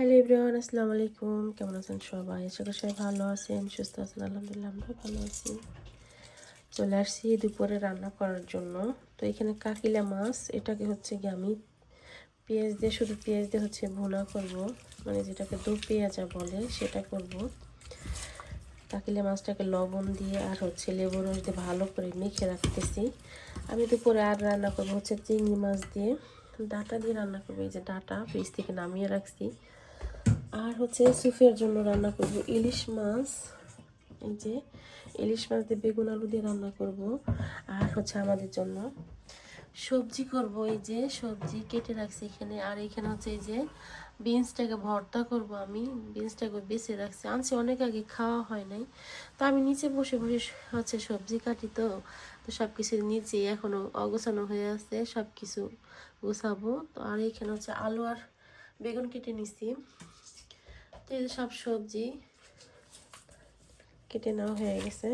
Hello everyone, আসসালামু আলাইকুম। কেমন আছেন সবাই? আশা করি সবাই ভালো আছেন, সুস্থ আছেন। আলহামদুলিল্লাহ আমরা ভালো আছি। চলে আসছি দুপুরে রান্না করার জন্য। তো এখানে কাকিলা মাছ, এটাকে হচ্ছে কি আমি পেঁয়াজ দিয়ে, শুধু পেঁয়াজ দিয়ে হচ্ছে ভুনা করব, মানে যেটাকে দো পেঁয়াজা বলে সেটা করব। কাকিলা মাছটাকে লবণ দিয়ে আর হচ্ছে লেবু রস দিয়ে ভালো করে মেখে রাখতেছি। আমি দুপুরে আর রান্না করবো হচ্ছে চিংড়ি মাছ দিয়ে, ডাঁটা দিয়ে রান্না করবো। এই যে ডাঁটা ফ্রিজ থেকে নামিয়ে রাখছি। আর হচ্ছে সুফের জন্য রান্না করব ইলিশ মাছ। এই যে ইলিশ মাছ দিয়ে বেগুন আলু দিয়ে রান্না করব। আর হচ্ছে আমাদের জন্য সবজি করব। এই যে সবজি কেটে রাখছি এখানে। আর এখানে হচ্ছে এই যে বিনসটাকে ভর্তা করব। আমি বিনসটাকে বেছে রাখছি, আনছি অনেক আগে, খাওয়া হয় নাই। তো আমি নিচে বসে বসে হচ্ছে সবজি কাটি। তো তো সব কিছু নিচে এখনও অগোছানো হয়ে আছে, সব কিছু গোছাবো। তো আর এখানে হচ্ছে আলু আর বেগুন কেটে নিছি। তো এই সব সবজি কেটে নেওয়া হয়ে গেছে,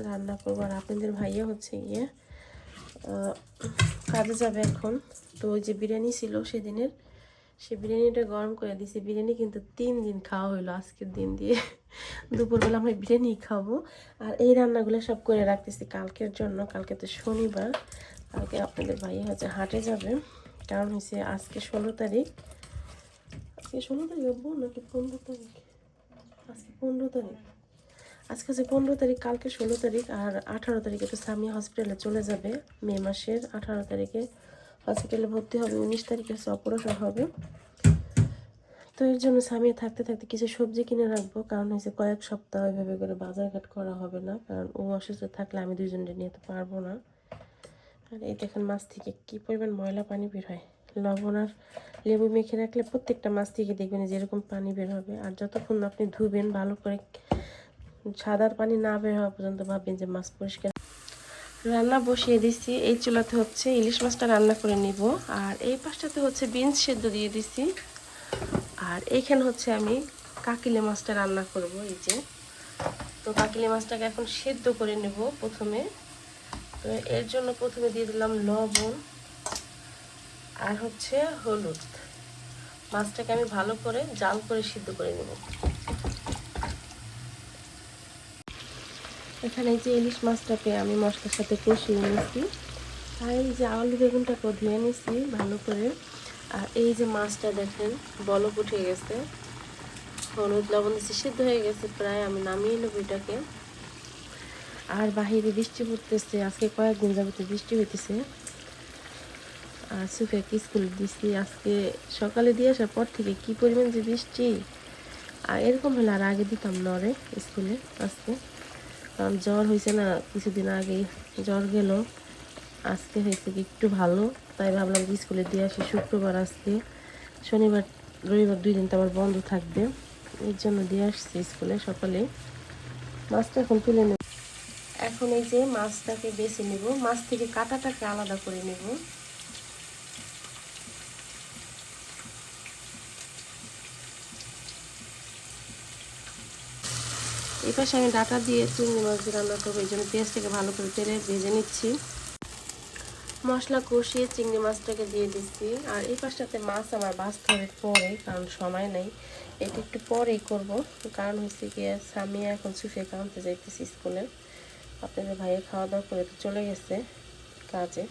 রান্না করবো। আর আপনাদের ভাইয়া হচ্ছে গিয়ে কাজে যাবে এখন। তো ওই যে বিরিয়ানি ছিল সেদিনের, সে বিরিয়ানিটা গরম করে দিয়েছে। বিরিয়ানি কিন্তু 3 দিন খাওয়া হইলো আজকের দিন দিয়ে। দুপুরবেলা আমরা বিরিয়ানি খাবো। আর এই রান্নাগুলো সব করে রাখতেছি কালকের জন্য। কালকে তো শনিবার, কালকে আপনাদের ভাইয়া হচ্ছে হাটে যাবে। কারণ হচ্ছে আজকে 16 তারিখ। আজকে 16 তারিখ হবো নাকি 15 তারিখ? আজকে 15 তারিখ। আজকে আছে 15 তারিখ, কালকে 16 তারিখ। আর 18 তারিখে তো সামিয়া হসপিটালে চলে যাবে। মে মাসের 18 তারিখে হসপিটালে ভর্তি হবে। 19 তারিখে অপারেশন হবে। তো এর জন্য সামিয়া থাকতে থাকতে কিছু সবজি কিনে রাখবো। কারণ হচ্ছে কয়েক সপ্তাহ এভাবে করে বাজারঘাট করা হবে না, কারণ ও অসুস্থ থাকলে আমি দুজনকে নিয়ে তো পারবো না। আর এই দেখেন মাছ থেকে কি পরিমাণ ময়লা পানি বের হয়। লবণ আর লেবু মেখে রাখলে প্রত্যেকটা মাছ থেকে দেখবেন যেরকম পানি বের হবে। আর যতক্ষণ আপনি ধুবেন ভালো করে, সাদার পানি না বের হওয়া পর্যন্ত ভাববেন যে মাছ পরিষ্কার। রান্না বসিয়ে দিচ্ছি। এই চুলাতে হচ্ছে ইলিশ মাছটা রান্না করে নিব। আর এই পাশটাতে হচ্ছে বিনস সেদ্ধ দিয়ে দিছি। আর এইখানে হচ্ছে আমি কাকিলে মাছটা রান্না করব। এই যে, তো কাকিলে মাছটাকে এখন সেদ্ধ করে নেব প্রথমে। তো এর জন্য প্রথমে দিয়ে দিলাম লবণ আর হচ্ছে হলুদ। মাছটাকে আমি ভালো করে জাল করে সিদ্ধ করে নেব। এখানে এই যে ইলিশ মাছটাকে আমি মশলার সাথে কষিয়ে নিয়েছি। আর এই যে আলু বেগুনটাকে ধুয়ে নিয়েছি ভালো করে। আর এই যে মাছটা দেখেন বলক উঠে গেছে, হলুদ লবণ দিয়েছি, সিদ্ধ হয়ে গেছে প্রায়। আমি নামিয়ে নেব এটাকে। আর বাহিরে বৃষ্টি পড়তেছে, আজকে কয়েকদিন যাবত বৃষ্টি হইতেছে। আর সুফিয়াকে স্কুলে দিছি আজকে সকালে দিয়ে আসার পর থেকে কি পরিমাণ যে বৃষ্টি। আর এরকম হলে আর আগে দিতাম না রে স্কুলে আজকে, কারণ জ্বর হয়েছে না কিছুদিন আগেই, জ্বর গেল। আজকে হয়েছে কি একটু ভালো, তাই ভাবলাম যে স্কুলে দিয়ে আসি। শুক্রবার আজকে, শনিবার রবিবার 2 দিন তো আমার বন্ধ থাকবে, এর জন্য দিয়ে আসছি স্কুলে সকালে। মাছটা এখন তুলে নেব। এখন এই যে মাছটাকে বেছে নেব, মাছ থেকে কাঁটাটাকে আলাদা করে নেব। এই পাশে আমি ডাটা দিয়ে চিংড়ি মাছ দিয়ে রান্না করবো, এই জন্য পেঁয়াজটাকে ভালো করে তেলে ভেজে নিচ্ছি। মশলা কষিয়ে চিংড়ি মাছটাকে দিয়ে দিচ্ছি। আর এই পাশটাতে মাছ আমার ভাজতে হবে পরে, কারণ সময় নেই। এটা একটু পরেই করবো, কারণ হচ্ছে গিয়ে সামিয়া এখন সুফিয়াকে আনতে যাইতেছি স্কুলে। আপনাদের ভাইয়ের খাওয়া দাওয়া করে তো চলে গেছে কাজে।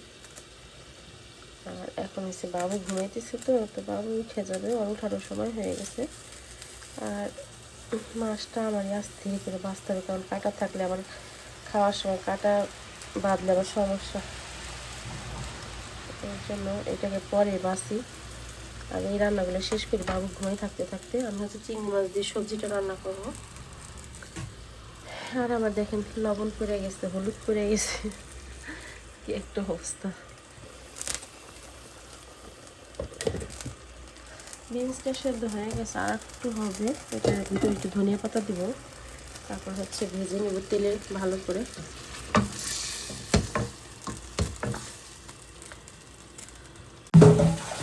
আর এখন হচ্ছে বাবু ঘুমাইতেছে, তো তো বাবু উঠে যাবে, ওর ওঠারও সময় হয়ে গেছে। আর মাছটা আমারই আস্তে ধীরে করে বাঁচতে হবে, কারণ কাটা থাকলে আবার খাওয়ার সময় কাটা বাঁধলে আবার সমস্যা। এর জন্য এটাকে পরে বাঁচি। আর এই রান্নাগুলো শেষ করি বাবু ঘুমাই থাকতে থাকতে। আমি হচ্ছে চিংড়ি মাছ দিয়ে সবজিটা রান্না করব। আর আমার দেখেন লবণ পড়ে গেছে, হলুদ পড়ে গেছে, কি একটা অবস্থা। বিনসটা সেদ্ধ হয়ে গেছে, আর একটু হবে। এটার ভিতরে একটু ধনিয়া পাতা দিব, তারপর হচ্ছে ভেজে নেব তেলে ভালো করে।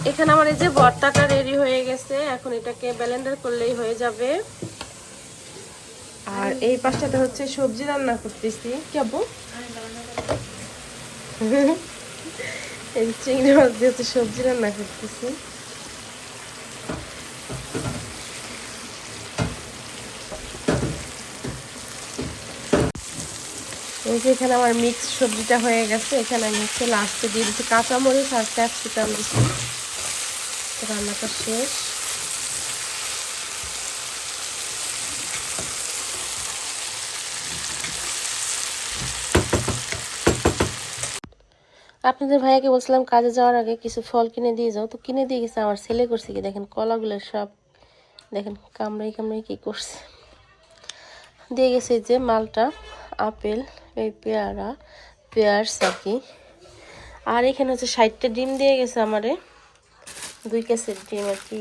এখানে আমার এই যে ভর্তাটা রেডি হয়ে গেছে, এখন এটাকে ব্লেন্ডার করলেই হয়ে যাবে। আর এই পাশটাতে হচ্ছে সবজি রান্না করতেছি। কেবল এই চিংড়ি মাছ দিয়ে হচ্ছে সবজি রান্না করতেছি। এই যে এখানে আমার মিক্স সবজিটা হয়ে গেছে। এখানে আমি হচ্ছে লাস্টে দিয়ে দিচ্ছি কাঁচামরিচ আর ক্যাপসিকাম দিচ্ছি। রান্নাটা শেষ। আপনাদের ভাইয়াকে বলছিলাম কাজে যাওয়ার আগে কিছু ফল কিনে দিয়ে যাও, তো কিনে দিয়ে গেছে। আমার ছেলে করছে কি দেখেন, কলাগুলো সব দেখেন কামড়াই কামড়াই কী করছে। দিয়ে গেছে যে মালটা, আপেল, এই পেয়ারা, পেয়ার্স আর কি। আর এখানে হচ্ছে 60টা ডিম দিয়ে গেছে আমারে, 2 কেসের ডিম আর কি।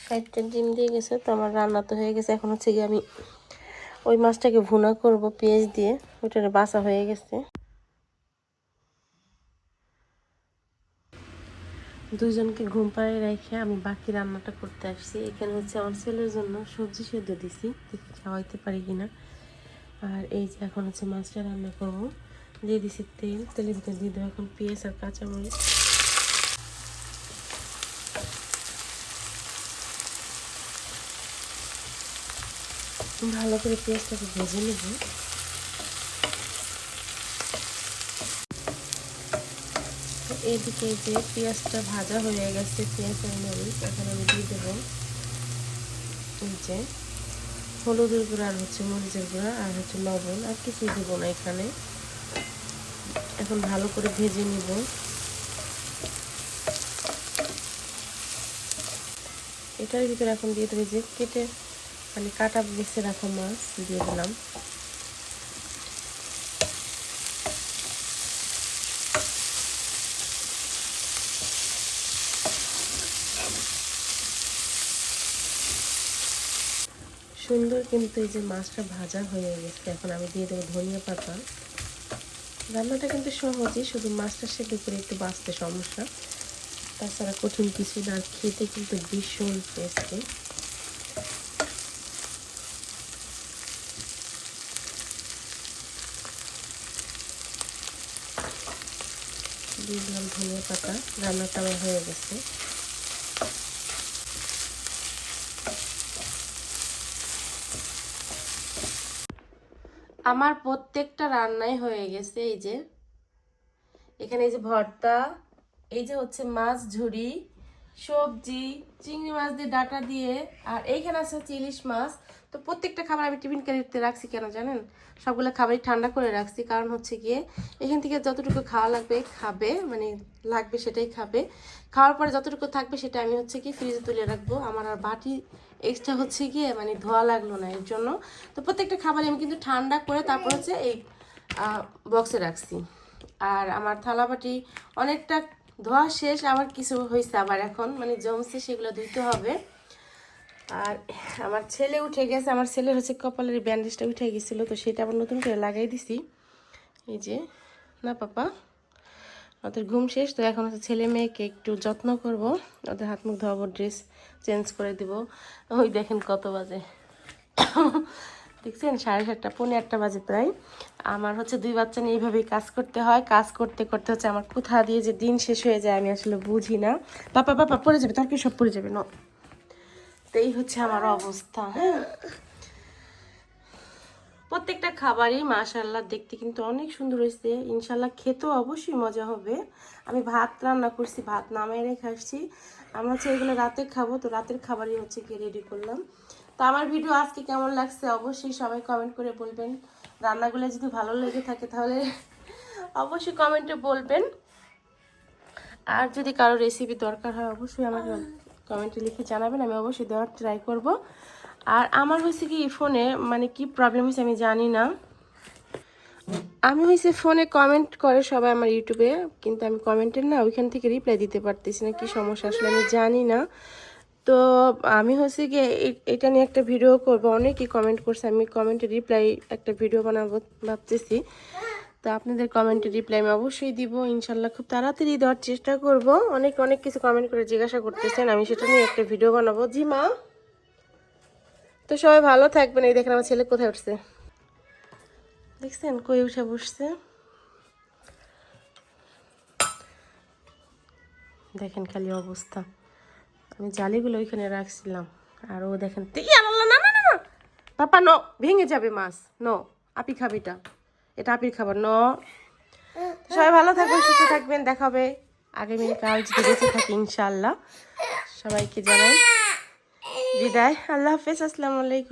60টা ডিম দিয়ে গেছে। তো আমার রান্না তো হয়ে গেছে। এখন হচ্ছে গিয়ে আমি ওই মাছটাকে ভুনা করব পেঁয়াজ দিয়ে। ওইটার বাছা হয়ে গেছে। দুইজনকে ঘুম পাড়িয়ে রেখে আমি বাকি রান্নাটা করতে আসছি। এখানে হচ্ছে আমার ছেলের জন্য সবজি সেদ্ধ দিছি, দেখি খাওয়াইতে পারি কিনা। আর এই যে এখন হচ্ছে মাছটা রান্না করবো। দিয়ে দিছি তেল, তেলের ভিতরে দিয়ে দেবো এখন পেঁয়াজ আর কাঁচামরিচ। ভালো করে পেঁয়াজটাকে ভেজে নেব। এইদিকে যে পেঁয়াজটা ভাজা হয়ে গেছে, পেঁয়াজ আর মরিচ, এখন আমি দিয়ে দেবো এই যে হলুদের গুঁড়া আর হচ্ছে মরিচের গুঁড়া আর হচ্ছে লবণ, আর কিছুই দেবো না এখানে। এখন ভালো করে ভেজে নিব। এটার ভিতরে এখন দিয়ে দেবো যে কেটে মানে কাটা বেছে রাখা মাছ দিয়ে দিলাম। সুন্দর কিন্তু এই যে মাছটা ভাজা হয়ে গেছে। এখন আমি দিয়ে দেবো ধনিয়া পাতা। রান্নাটা কিন্তু সহজই, শুধু মাছটা সেদ্ধ করে একটু বাঁচতে সমস্যা, তাছাড়া কঠিন কিছু না। আর খেতে কিন্তু ভীষণ টেস্টি। দিয়ে দিলাম ধনিয়া পাতা। রান্নাটা আমার হয়ে গেছে। আমার প্রত্যেকটা রান্নাই হয়ে গেছে। এই যে এখানে এই যে ভর্তা, এই যে হচ্ছে মাছ ঝুরি, সবজি, চিংড়ি মাছ দিয়ে ডাটা দিয়ে, আর এইখানে আছে হচ্ছে ইলিশ মাছ। তো প্রত্যেকটা খাবার আমি টিফিন ক্যারিতে রাখছি কেন জানেন? সবগুলো খাবারই ঠান্ডা করে রাখছি, কারণ হচ্ছে গিয়ে এখান থেকে যতটুকু খাওয়া লাগবে খাবে, মানে লাগবে সেটাই খাবে। খাওয়ার পরে যতটুকু থাকবে সেটা আমি হচ্ছে কি ফ্রিজে তুলে রাখবো। আমার আর বাটি এক্সট্রা হচ্ছে গিয়ে মানে ধোয়া লাগলো না এর জন্য। তো প্রত্যেকটা খাবারই আমি কিন্তু ঠান্ডা করে তারপর হচ্ছে এই বক্সে রাখছি। আর আমার থালাবাটি অনেকটা ধোয়া শেষ, আবার কিছু হয়েছে আবার এখন মানে জমছে, সেগুলো ধুইতে হবে। আর আমার ছেলে উঠে গেছে। আমার ছেলের হচ্ছে কপালের ব্যান্ডেজটা উঠে গেছিলো, তো সেটা আবার নতুন করে লাগাই দিছি। এই যে না পাপা, ওদের ঘুম শেষ। তো এখন হচ্ছে ছেলে মেয়েকে একটু যত্ন করব, ওদের হাত মুখ ধোয়াবো, ড্রেস চেঞ্জ করে দিব। ওই দেখেন কত বাজে, দেখছেন 7:30, পৌনে 8টা বাজে প্রায়। আমার হচ্ছে 2 বাচ্চা নিয়ে এইভাবেই কাজ করতে হয়। কাজ করতে করতে হচ্ছে আমার কোথা দিয়ে যে দিন শেষ হয়ে যায় আমি আসলে বুঝি না। পাপা পাপা পড়ে যাবে, তোর কি সব পড়ে যাবে না। তো এই হচ্ছে আমার অবস্থা। হ্যাঁ, প্রত্যেকটা খাবারই মাশাআল্লাহ দেখতে কিন্তু অনেক সুন্দর হয়েছে। ইনশাল্লাহ খেতেও অবশ্যই মজা হবে। আমি ভাত রান্না করছি, ভাত নামিয়ে রেখে আসছি। আমরা হচ্ছে এগুলো রাতে খাবো, তো রাতের খাবারই হচ্ছে কি রেডি করলাম। তো আমার ভিডিও আজকে কেমন লাগছে অবশ্যই সবাই কমেন্ট করে বলবেন। রান্নাগুলো যদি ভালো লেগে থাকে তাহলে অবশ্যই কমেন্টে বলবেন। আর যদি কারো রেসিপি দরকার হয় অবশ্যই আমাকে কমেন্টে লিখে জানাবেন, আমি অবশ্যই দেওয়ার ট্রাই করব। আর আমার হয়েছে কি ফোনে মানে কি প্রবলেম হয়েছে আমি জানি না। আমি হয়েছে ফোনে কমেন্ট করে সবাই আমার ইউটিউবে, কিন্তু আমি কমেন্টের না ওইখান থেকে রিপ্লাই দিতে পারতেছি না, কি সমস্যা আসলে আমি জানি না। তো আমি হচ্ছে গিয়ে এটা নিয়ে একটা ভিডিও করব। অনেকেই কমেন্ট করছে, আমি কমেন্টে রিপ্লাই একটা ভিডিও বানাবো ভাবতেছি। তো আপনাদের কমেন্টে রিপ্লাই আমি অবশ্যই দিব ইনশাল্লাহ, খুব তাড়াতাড়ি দেওয়ার চেষ্টা করব। অনেক অনেক কিছু কমেন্ট করে জিজ্ঞাসা করতেছেন, আমি সেটা নিয়ে একটা ভিডিও বানাবো। জি মা। তো সবাই ভালো থাকবেন। এই দেখেন আমার ছেলে কোথায় উঠছে, দেখছেন কই উঠে বসছে, দেখেন খালি অবস্থা। আমি জালিগুলো ওইখানে রাখছিলাম, আর ও দেখেন না না না না পাপা নো, ভেঙে যাবে মাছ, নো আপি খাবে এটা, এটা আপির খাবার ন। সবাই ভালো থাকবেন, সুস্থ থাকবেন, দেখা হবে আগামীকাল যদি বেঁচে থাকি ইনশাআল্লাহ। সবাইকে জানাই বিদায়, আল্লাহ হাফেজ, আসসালামু আলাইকুম।